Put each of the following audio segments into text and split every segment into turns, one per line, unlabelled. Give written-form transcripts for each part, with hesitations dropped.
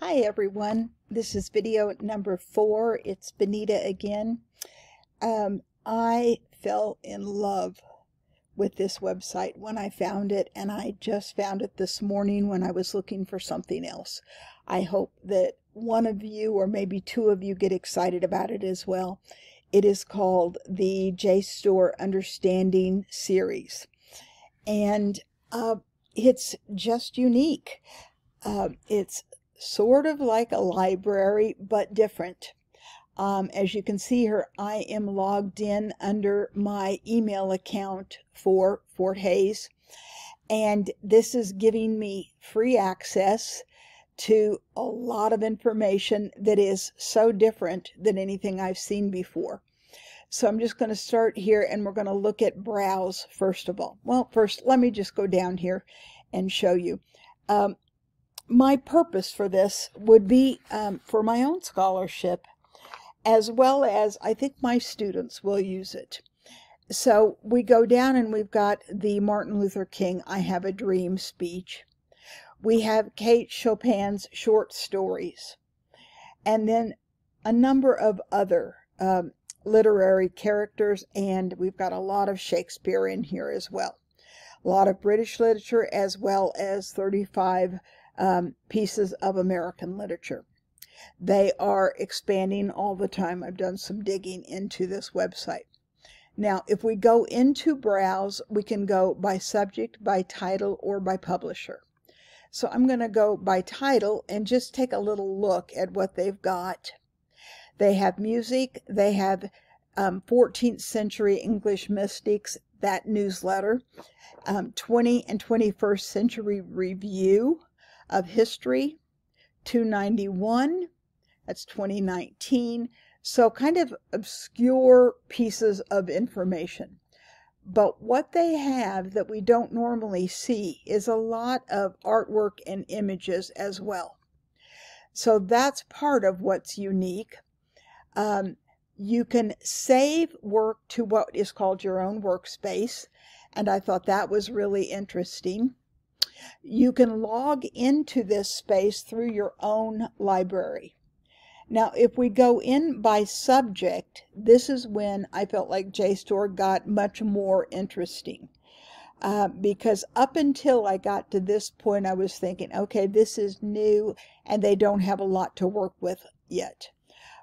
Hi everyone, this is video number 4. It's Benita again. I fell in love with this website when I found it, and I just found it this morning when I was looking for something else. I hope that one of you or maybe two of you get excited about it as well. It is called the Jstor Understanding series, and it's just unique. It's sort of like a library, but different. As you can see here, I am logged in under my email account for Fort Hays, and this is giving me free access to a lot of information that is so different than anything I've seen before. So I'm just going to start here, and we're going to look at browse first of all. Well, first, let me just go down here and show you. My purpose for this would be for my own scholarship, as well as I think my students will use it. So we go down and we've got the Martin Luther King I Have a Dream speech. We have Kate Chopin's short stories, and then a number of other literary characters, and we've got a lot of Shakespeare in here as well. A lot of British literature, as well as 35 pieces of American literature. They are expanding all the time. I've done some digging into this website. Now, if we go into browse, we can go by subject, by title, or by publisher. So I'm going to go by title and just take a little look at what they've got. They have music. They have 14th century English mystics, that newsletter, 20 and 21st century review of history, 291, that's 2019. So kind of obscure pieces of information. But what they have that we don't normally see is a lot of artwork and images as well. So that's part of what's unique. You can save work to what is called your own workspace, and I thought that was really interesting. You can log into this space through your own library. Now, if we go in by subject, this is when I felt like Jstor got much more interesting. Because up until I got to this point, I was thinking, okay, this is new, and they don't have a lot to work with yet.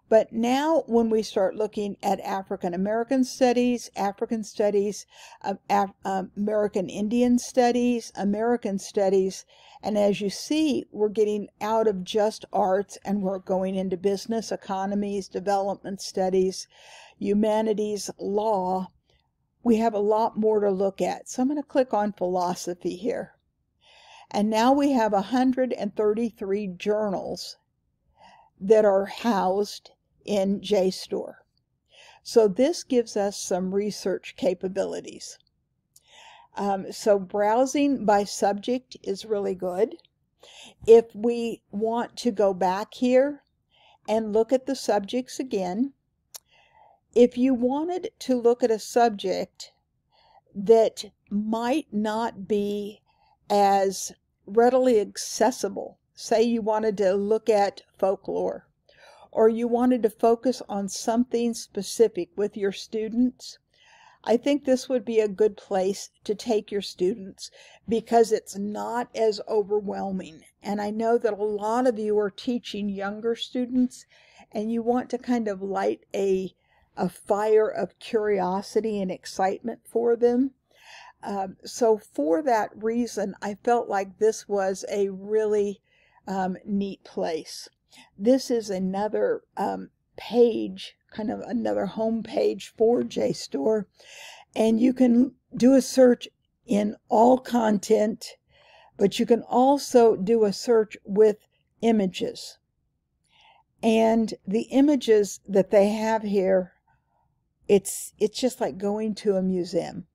But now when we start looking at African American studies, African studies, American Indian studies, American studies, and as you see, we're getting out of just arts and we're going into business, economies, development studies, humanities, law. We have a lot more to look at. So I'm going to click on philosophy here. And now we have 133 journals that are housed in Jstor. So this gives us some research capabilities. So browsing by subject is really good. If we want to go back here and look at the subjects again, if you wanted to look at a subject that might not be as readily accessible, say you wanted to look at folklore, or you wanted to focus on something specific with your students, I think this would be a good place to take your students because it's not as overwhelming. And I know that a lot of you are teaching younger students and you want to kind of light a fire of curiosity and excitement for them. So for that reason, I felt like this was a really neat place. This is another page, kind of another home page for Jstor, and you can do a search in all content, but you can also do a search with images. And the images that they have here, it's just like going to a museum.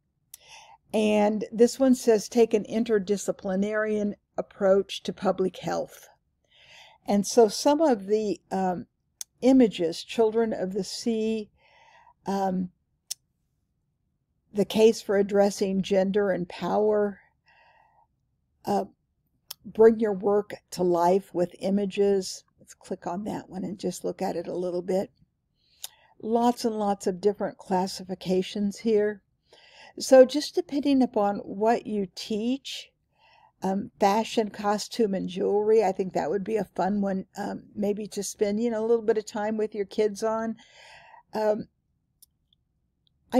And this one says, take an interdisciplinary approach to public health. And so some of the images, Children of the Sea, the case for addressing gender and power, bring your work to life with images. Let's click on that one and just look at it a little bit. Lots and lots of different classifications here. So just depending upon what you teach, fashion, costume, and jewelry, I think that would be a fun one, maybe to spend, a little bit of time with your kids on. I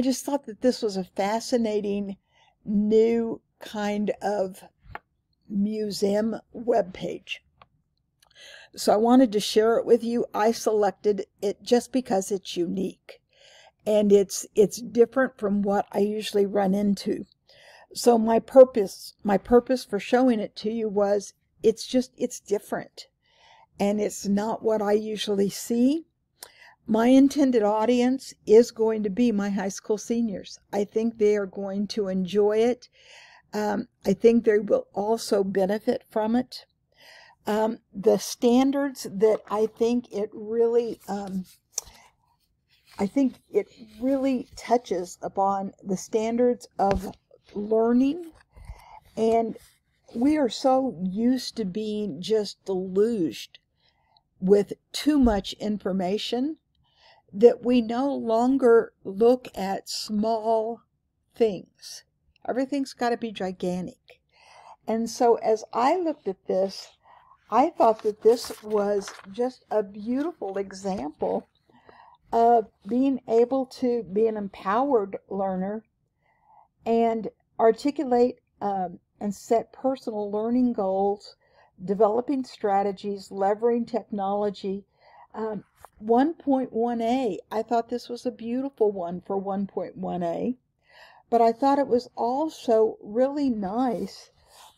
just thought that this was a fascinating new kind of museum webpage. So I wanted to share it with you. I selected it just because it's unique and it's different from what I usually run into. So my purpose for showing it to you was it's different and it's not what I usually see. My intended audience is going to be my high school seniors. I think they are going to enjoy it. I think they will also benefit from it. The standards that I think it really touches upon the standards of learning, and we are so used to being just deluged with too much information that we no longer look at small things. Everything's got to be gigantic. And so as I looked at this, I thought that this was just a beautiful example of being able to be an empowered learner and articulate and set personal learning goals, developing strategies, leveraging technology. 1.1a, I thought this was a beautiful one for 1.1a, but I thought it was also really nice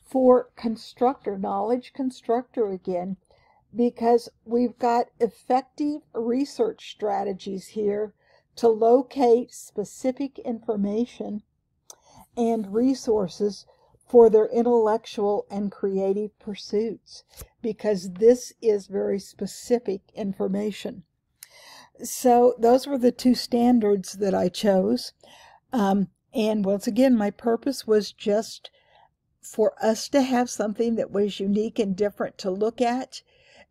for knowledge constructor again, because we've got effective research strategies here to locate specific information and resources for their intellectual and creative pursuits, because this is very specific information. So those were the two standards that I chose. And once again, my purpose was just for us to have something that was unique and different to look at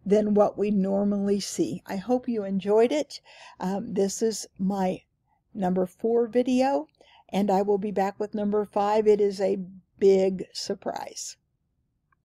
than what we normally see. I hope you enjoyed it. This is my number 4 video, and I will be back with number 5. It is a big surprise.